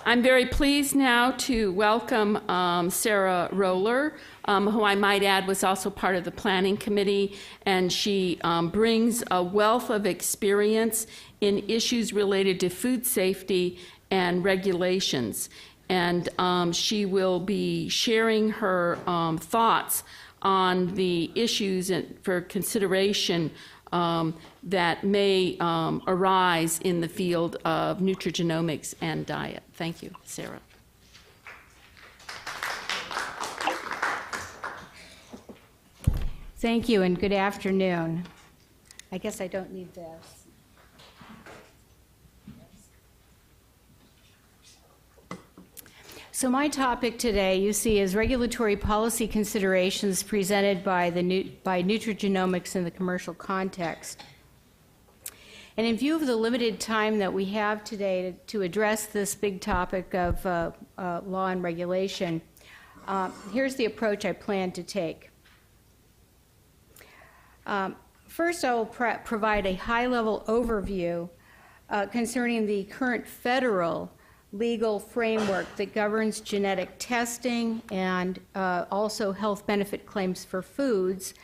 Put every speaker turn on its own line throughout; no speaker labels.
I'm very pleased now to welcome Sarah Roller, who I might add was also part of the planning committee, and she brings a wealth of experience in issues related to food safety and regulations. And she will be sharing her thoughts on the issues for consideration that may arise in the field of nutrigenomics and diet. Thank you, Sarah.
Thank you, and good afternoon. I guess I don't need this. So my topic today, you see, is regulatory policy considerations presented by nutrigenomics in the commercial context. And in view of the limited time that we have today to address this big topic of law and regulation, here's the approach I plan to take. First, I will provide a high-level overview concerning the current federal legal framework that governs genetic testing and also health benefit claims for foods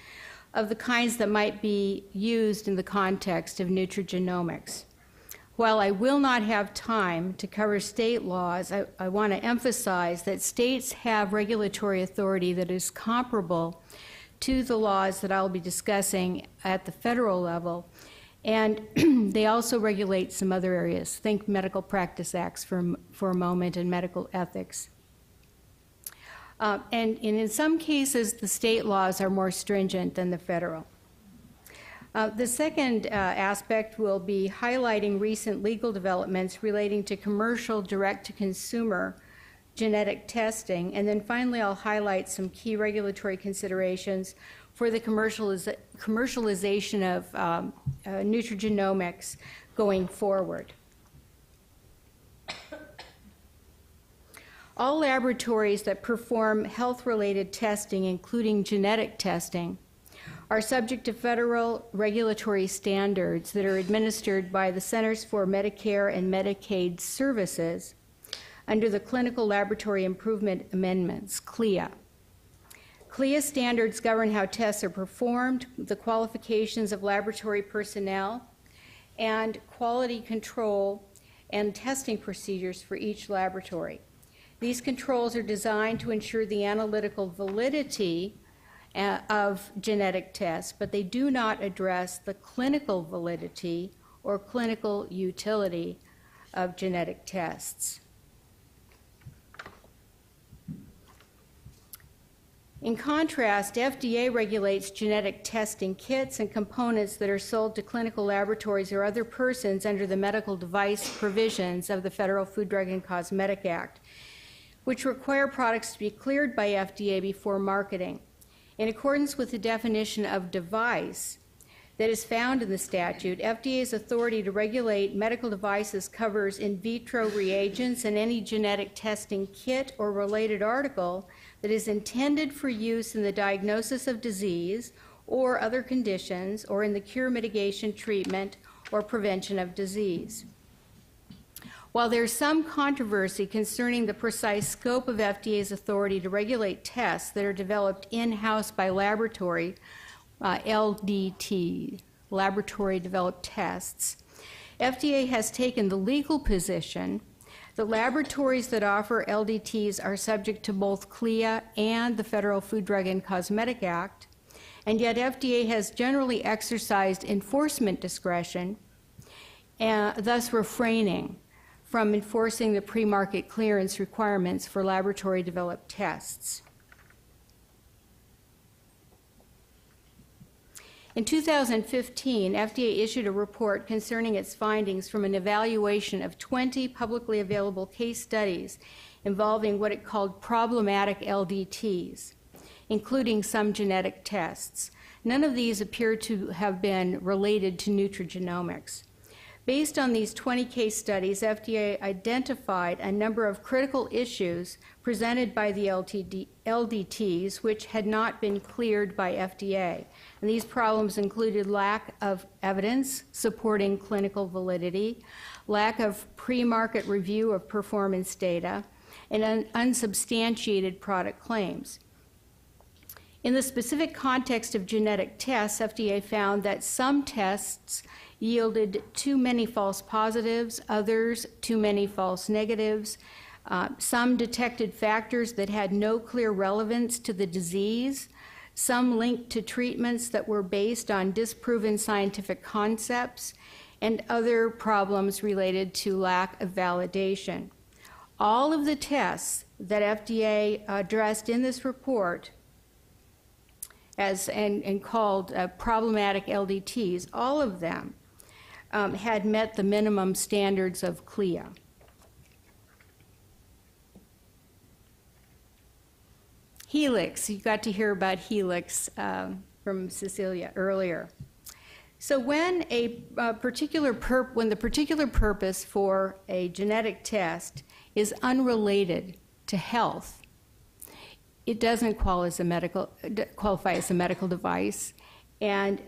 of the kinds that might be used in the context of nutrigenomics. While I will not have time to cover state laws, I want to emphasize that states have regulatory authority that is comparable to the laws that I'll be discussing at the federal level. And they also regulate some other areas. Think medical practice acts for a moment and medical ethics. And in some cases, the state laws are more stringent than the federal. The second aspect will be highlighting recent legal developments relating to commercial direct-to-consumer genetic testing. And then finally, I'll highlight some key regulatory considerations for the commercialization of nutrigenomics going forward. All laboratories that perform health-related testing, including genetic testing, are subject to federal regulatory standards that are administered by the Centers for Medicare and Medicaid Services under the Clinical Laboratory Improvement Amendments, CLIA. CLIA standards govern how tests are performed, the qualifications of laboratory personnel, and quality control and testing procedures for each laboratory. These controls are designed to ensure the analytical validity of genetic tests, but they do not address the clinical validity or clinical utility of genetic tests. In contrast, FDA regulates genetic testing kits and components that are sold to clinical laboratories or other persons under the medical device provisions of the Federal Food, Drug, and Cosmetic Act, which require products to be cleared by FDA before marketing. In accordance with the definition of device that is found in the statute, FDA's authority to regulate medical devices covers in vitro reagents and any genetic testing kit or related article that is intended for use in the diagnosis of disease or other conditions or in the cure, mitigation, treatment, or prevention of disease. While there's some controversy concerning the precise scope of FDA's authority to regulate tests that are developed in-house by laboratory, LDT, laboratory developed tests, FDA has taken the legal position that laboratories that offer LDTs are subject to both CLIA and the Federal Food, Drug, and Cosmetic Act, and yet FDA has generally exercised enforcement discretion, thus refraining from enforcing the premarket clearance requirements for laboratory developed tests. In 2015, FDA issued a report concerning its findings from an evaluation of 20 publicly available case studies involving what it called problematic LDTs, including some genetic tests. None of these appear to have been related to nutrigenomics. Based on these 20 case studies, FDA identified a number of critical issues presented by the LDTs which had not been cleared by FDA. And these problems included lack of evidence supporting clinical validity, lack of pre-market review of performance data, and unsubstantiated product claims. In the specific context of genetic tests, FDA found that some tests yielded too many false positives, others too many false negatives. Some detected factors that had no clear relevance to the disease. Some linked to treatments that were based on disproven scientific concepts, and other problems related to lack of validation. All of the tests that FDA addressed in this report and called problematic LDTs, all of them had met the minimum standards of CLIA. Helix, you got to hear about Helix from Cecilia earlier. So when the particular purpose for a genetic test is unrelated to health, it doesn't qualify as a medical device, and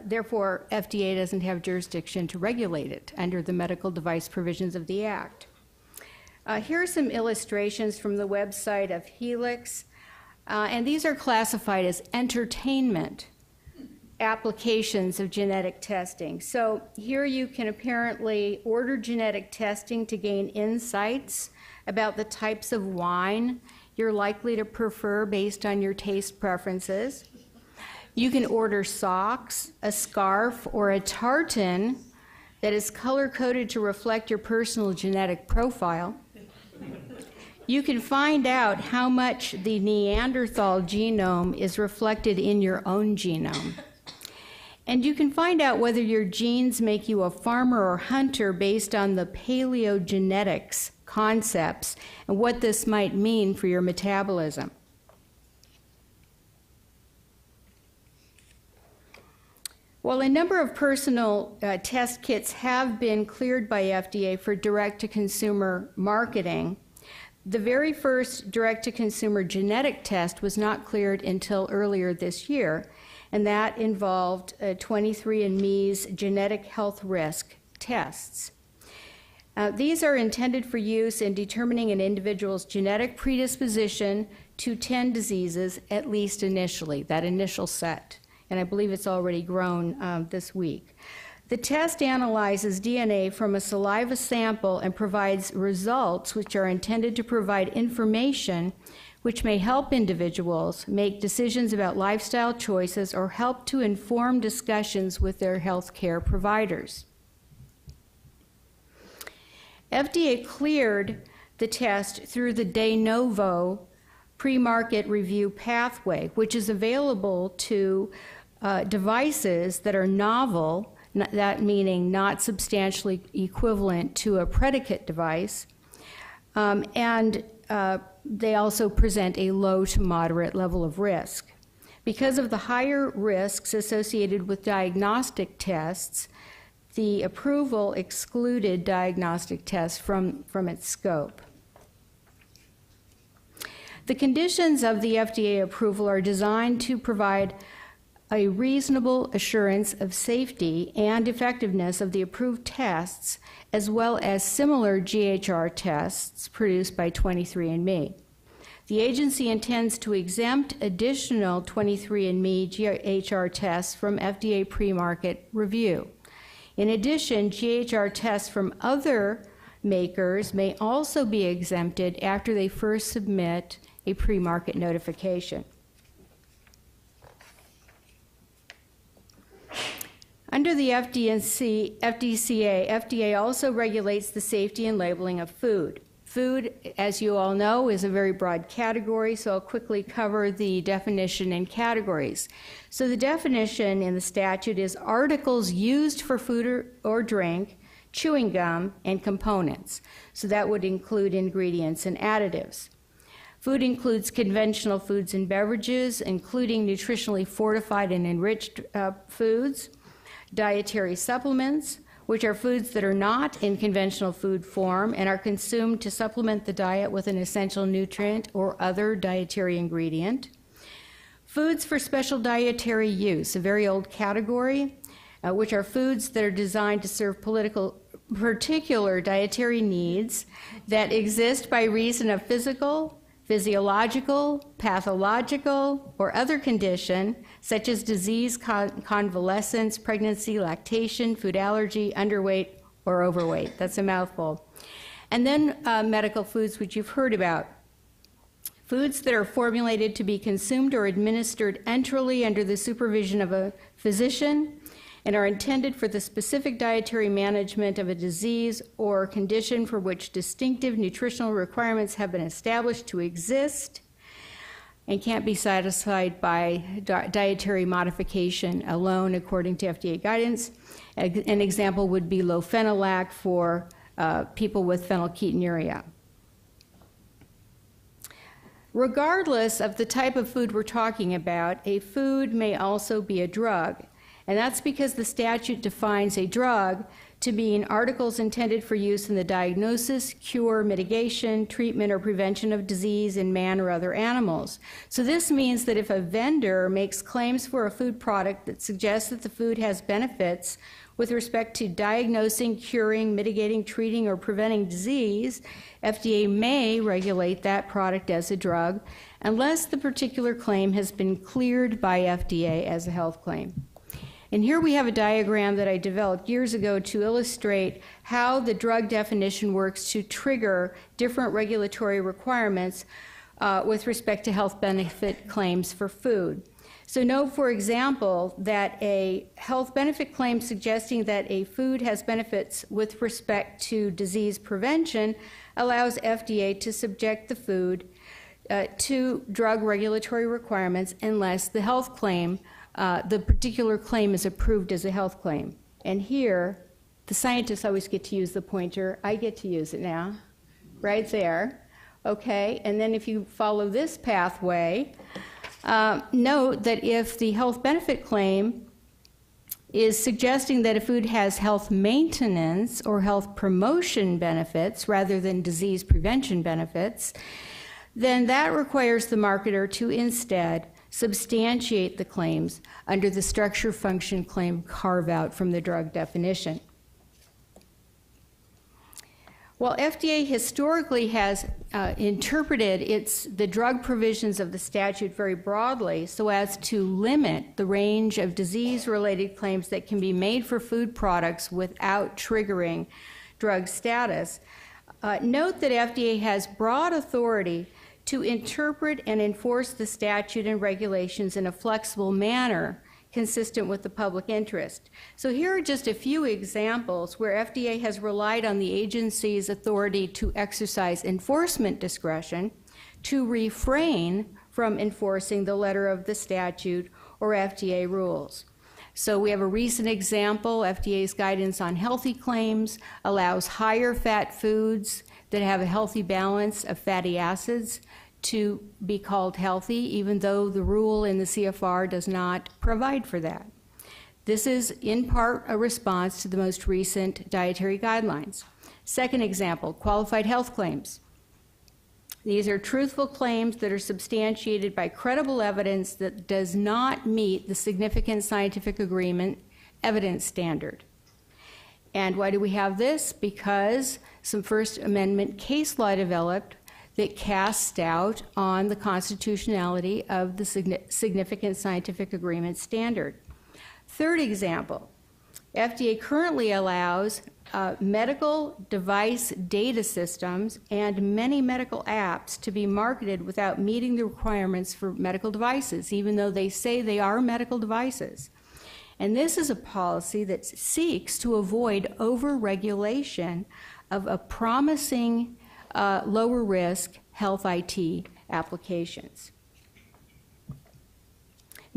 therefore FDA doesn't have jurisdiction to regulate it under the medical device provisions of the Act. Here are some illustrations from the website of Helix. And these are classified as entertainment applications of genetic testing. So here you can apparently order genetic testing to gain insights about the types of wine you're likely to prefer based on your taste preferences. You can order socks, a scarf, or a tartan that is color-coded to reflect your personal genetic profile. You can find out how much the Neanderthal genome is reflected in your own genome. And you can find out whether your genes make you a farmer or hunter based on the paleogenetics concepts and what this might mean for your metabolism. While a number of personal test kits have been cleared by FDA for direct-to-consumer marketing, the very first direct-to-consumer genetic test was not cleared until earlier this year, and that involved 23andMe's genetic health risk tests. These are intended for use in determining an individual's genetic predisposition to 10 diseases, at least initially, that initial set, and I believe it's already grown this week. The test analyzes DNA from a saliva sample and provides results which are intended to provide information which may help individuals make decisions about lifestyle choices or help to inform discussions with their health care providers. FDA cleared the test through the de novo premarket review pathway, which is available to devices that are novel, that meaning not substantially equivalent to a predicate device, and they also present a low to moderate level of risk. Because of the higher risks associated with diagnostic tests, the approval excluded diagnostic tests from its scope. The conditions of the FDA approval are designed to provide a reasonable assurance of safety and effectiveness of the approved tests, as well as similar GHR tests produced by 23andMe. The agency intends to exempt additional 23andMe GHR tests from FDA pre-market review. In addition, GHR tests from other makers may also be exempted after they first submit a pre-market notification. Under the FDCA, FDA also regulates the safety and labeling of food. Food, as you all know, is a very broad category, so I'll quickly cover the definition and categories. So the definition in the statute is articles used for food or drink, chewing gum, and components. So that would include ingredients and additives. Food includes conventional foods and beverages, including nutritionally fortified and enriched foods, dietary supplements, which are foods that are not in conventional food form and are consumed to supplement the diet with an essential nutrient or other dietary ingredient. Foods for special dietary use, a very old category, which are foods that are designed to serve particular dietary needs that exist by reason of physical, physiological, pathological, or other condition, such as disease, convalescence, pregnancy, lactation, food allergy, underweight, or overweight. That's a mouthful. And then medical foods, which you've heard about. Foods that are formulated to be consumed or administered enterally under the supervision of a physician and are intended for the specific dietary management of a disease or condition for which distinctive nutritional requirements have been established to exist and can't be satisfied by dietary modification alone according to FDA guidance. An example would be low phenolac for people with phenylketonuria. Regardless of the type of food we're talking about, a food may also be a drug. And that's because the statute defines a drug to mean articles intended for use in the diagnosis, cure, mitigation, treatment, or prevention of disease in man or other animals. So this means that if a vendor makes claims for a food product that suggests that the food has benefits with respect to diagnosing, curing, mitigating, treating, or preventing disease, FDA may regulate that product as a drug unless the particular claim has been cleared by FDA as a health claim. And here we have a diagram that I developed years ago to illustrate how the drug definition works to trigger different regulatory requirements with respect to health benefit claims for food. So note, for example, that a health benefit claim suggesting that a food has benefits with respect to disease prevention allows FDA to subject the food to drug regulatory requirements unless the health claim, the particular claim is approved as a health claim. And here, the scientists always get to use the pointer. I get to use it now, right there. Okay, and then if you follow this pathway, note that if the health benefit claim is suggesting that a food has health maintenance or health promotion benefits rather than disease prevention benefits, then that requires the marketer to instead substantiate the claims under the structure function claim carve-out from the drug definition. While FDA historically has interpreted the drug provisions of the statute very broadly so as to limit the range of disease-related claims that can be made for food products without triggering drug status, note that FDA has broad authority to interpret and enforce the statute and regulations in a flexible manner consistent with the public interest. So here are just a few examples where FDA has relied on the agency's authority to exercise enforcement discretion to refrain from enforcing the letter of the statute or FDA rules. So we have a recent example. FDA's guidance on healthy claims allows higher fat foods that have a healthy balance of fatty acids to be called healthy, even though the rule in the CFR does not provide for that. This is in part a response to the most recent dietary guidelines. Second example, qualified health claims. These are truthful claims that are substantiated by credible evidence that does not meet the significant scientific agreement evidence standard. And why do we have this? Because some First Amendment case law developed that casts doubt on the constitutionality of the significant scientific agreement standard. Third example, FDA currently allows medical device data systems and many medical apps to be marketed without meeting the requirements for medical devices, even though they say they are medical devices. And this is a policy that seeks to avoid over-regulation of a promising lower risk health IT applications.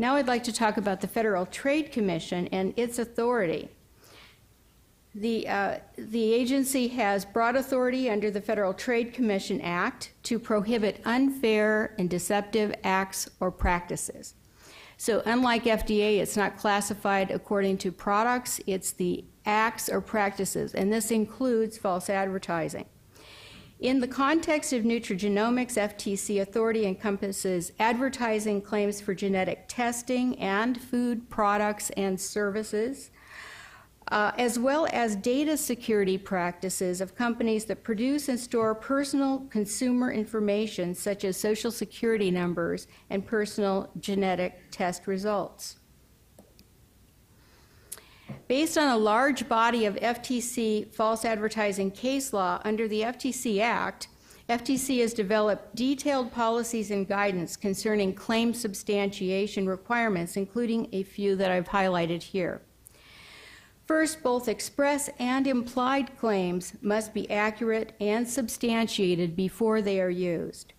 Now I'd like to talk about the Federal Trade Commission and its authority. The agency has broad authority under the Federal Trade Commission Act to prohibit unfair and deceptive acts or practices. So unlike FDA, it's not classified according to products, it's the acts or practices, and this includes false advertising. In the context of nutrigenomics, FTC authority encompasses advertising claims for genetic testing and food products and services, as well as data security practices of companies that produce and store personal consumer information such as social security numbers and personal genetic test results. Based on a large body of FTC false advertising case law under the FTC Act, FTC has developed detailed policies and guidance concerning claim substantiation requirements, including a few that I've highlighted here. First, both express and implied claims must be accurate and substantiated before they are used.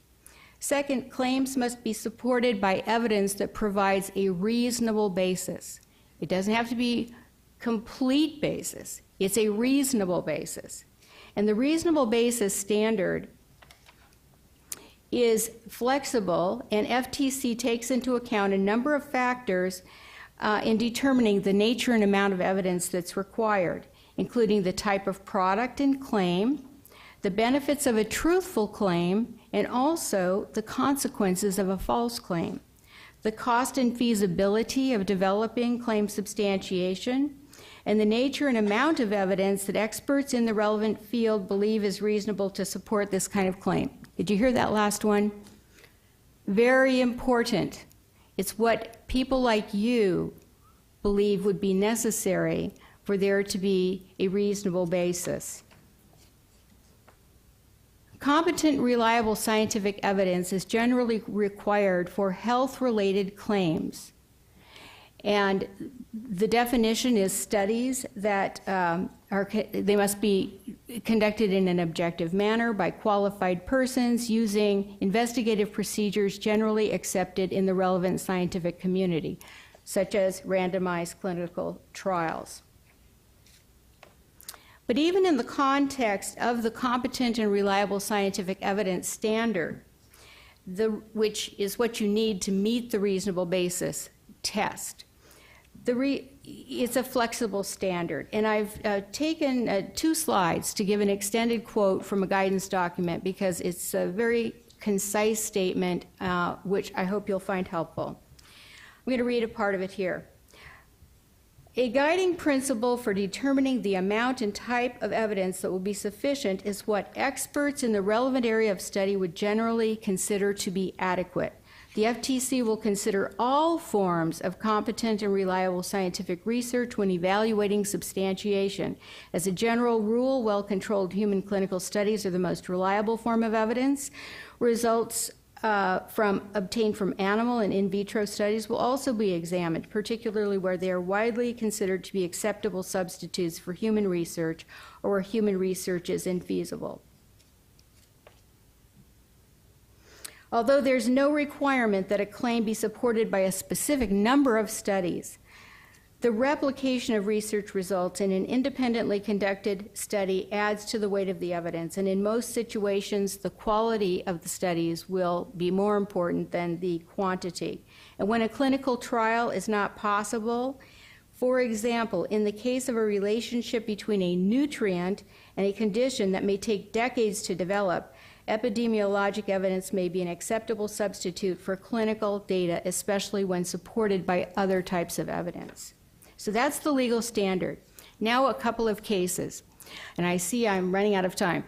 Second, claims must be supported by evidence that provides a reasonable basis. It doesn't have to be complete basis. It's a reasonable basis. And the reasonable basis standard is flexible, and FTC takes into account a number of factors in determining the nature and amount of evidence that's required, including the type of product and claim, the benefits of a truthful claim, and also the consequences of a false claim, the cost and feasibility of developing claim substantiation, and the nature and amount of evidence that experts in the relevant field believe is reasonable to support this kind of claim. Did you hear that last one? Very important. It's what people like you believe would be necessary for there to be a reasonable basis. Competent, reliable scientific evidence is generally required for health-related claims. And the definition is studies that they must be conducted in an objective manner by qualified persons using investigative procedures generally accepted in the relevant scientific community, such as randomized clinical trials. But even in the context of the competent and reliable scientific evidence standard, which is what you need to meet the reasonable basis test, it's a flexible standard. And I've taken 2 slides to give an extended quote from a guidance document because it's a very concise statement, which I hope you'll find helpful. I'm going to read a part of it here. A guiding principle for determining the amount and type of evidence that will be sufficient is what experts in the relevant area of study would generally consider to be adequate. The FTC will consider all forms of competent and reliable scientific research when evaluating substantiation. As a general rule, well-controlled human clinical studies are the most reliable form of evidence. Results obtained from animal and in vitro studies will also be examined, particularly where they are widely considered to be acceptable substitutes for human research or where human research is infeasible. Although there's no requirement that a claim be supported by a specific number of studies, the replication of research results in an independently conducted study adds to the weight of the evidence, and in most situations, the quality of the studies will be more important than the quantity. And when a clinical trial is not possible, for example, in the case of a relationship between a nutrient and a condition that may take decades to develop, epidemiologic evidence may be an acceptable substitute for clinical data, especially when supported by other types of evidence. So that's the legal standard. Now a couple of cases, and I see I'm running out of time.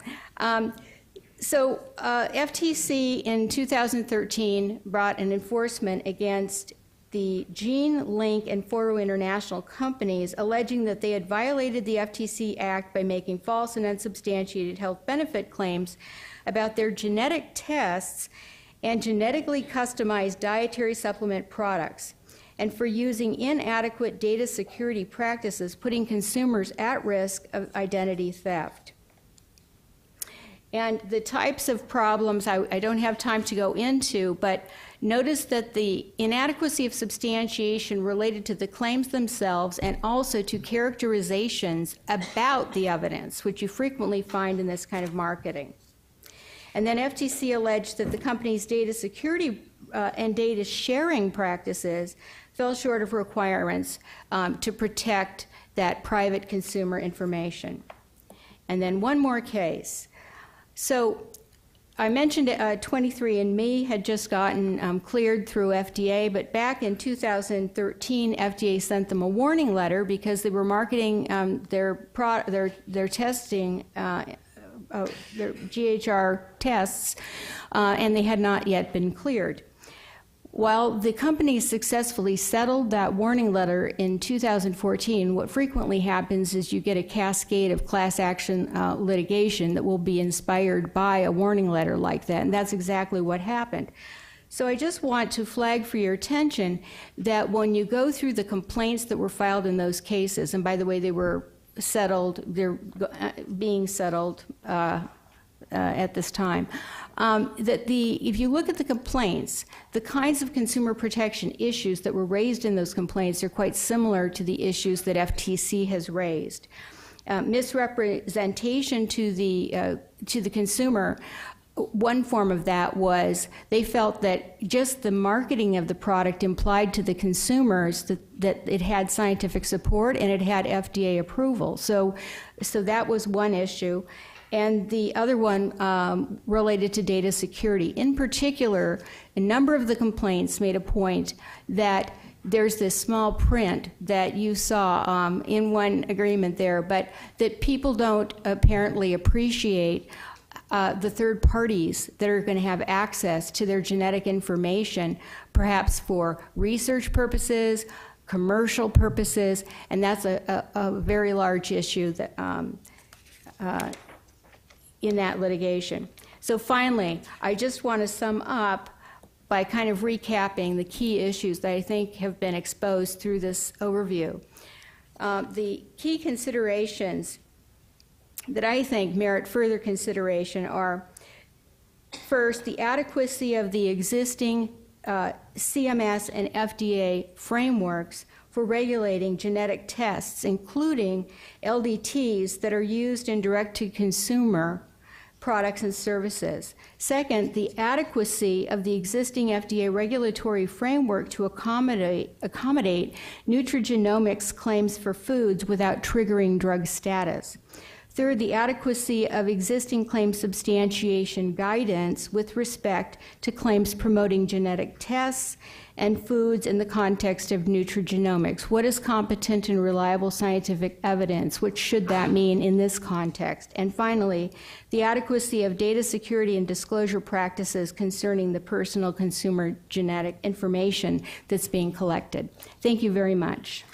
FTC in 2013 brought an enforcement against the Gene Link and Foro International companies, alleging that they had violated the FTC Act by making false and unsubstantiated health benefit claims about their genetic tests and genetically customized dietary supplement products, and for using inadequate data security practices, putting consumers at risk of identity theft. And the types of problems I don't have time to go into, but notice that the inadequacy of substantiation related to the claims themselves and also to characterizations about the evidence, which you frequently find in this kind of marketing. And then FTC alleged that the company's data security and data sharing practices fell short of requirements to protect that private consumer information. And then one more case. So I mentioned 23andMe had just gotten cleared through FDA, but back in 2013, FDA sent them a warning letter because they were marketing their testing, their GHR tests, and they had not yet been cleared. While the company successfully settled that warning letter in 2014, what frequently happens is you get a cascade of class action litigation that will be inspired by a warning letter like that, and that's exactly what happened. So I just want to flag for your attention that when you go through the complaints that were filed in those cases, and by the way, they were settled, they're being settled at this time, if you look at the complaints, the kinds of consumer protection issues that were raised in those complaints are quite similar to the issues that FTC has raised. Misrepresentation to the consumer, one form of that was they felt that just the marketing of the product implied to the consumers that it had scientific support and it had FDA approval. So that was one issue. And the other one related to data security. In particular, a number of the complaints made a point that there's this small print that you saw in one agreement there, but that people don't apparently appreciate the third parties that are going to have access to their genetic information, perhaps for research purposes, commercial purposes, and that's a very large issue that in that litigation. So finally, I just want to sum up by kind of recapping the key issues that I think have been exposed through this overview. The key considerations that I think merit further consideration are, first, the adequacy of the existing CMS and FDA frameworks for regulating genetic tests, including LDTs that are used in direct-to-consumer products and services. Second, the adequacy of the existing FDA regulatory framework to accommodate nutrigenomics claims for foods without triggering drug status. Third, the adequacy of existing claim substantiation guidance with respect to claims promoting genetic tests and foods in the context of nutrigenomics. What is competent and reliable scientific evidence? What should that mean in this context? And finally, the adequacy of data security and disclosure practices concerning the personal consumer genetic information that's being collected. Thank you very much.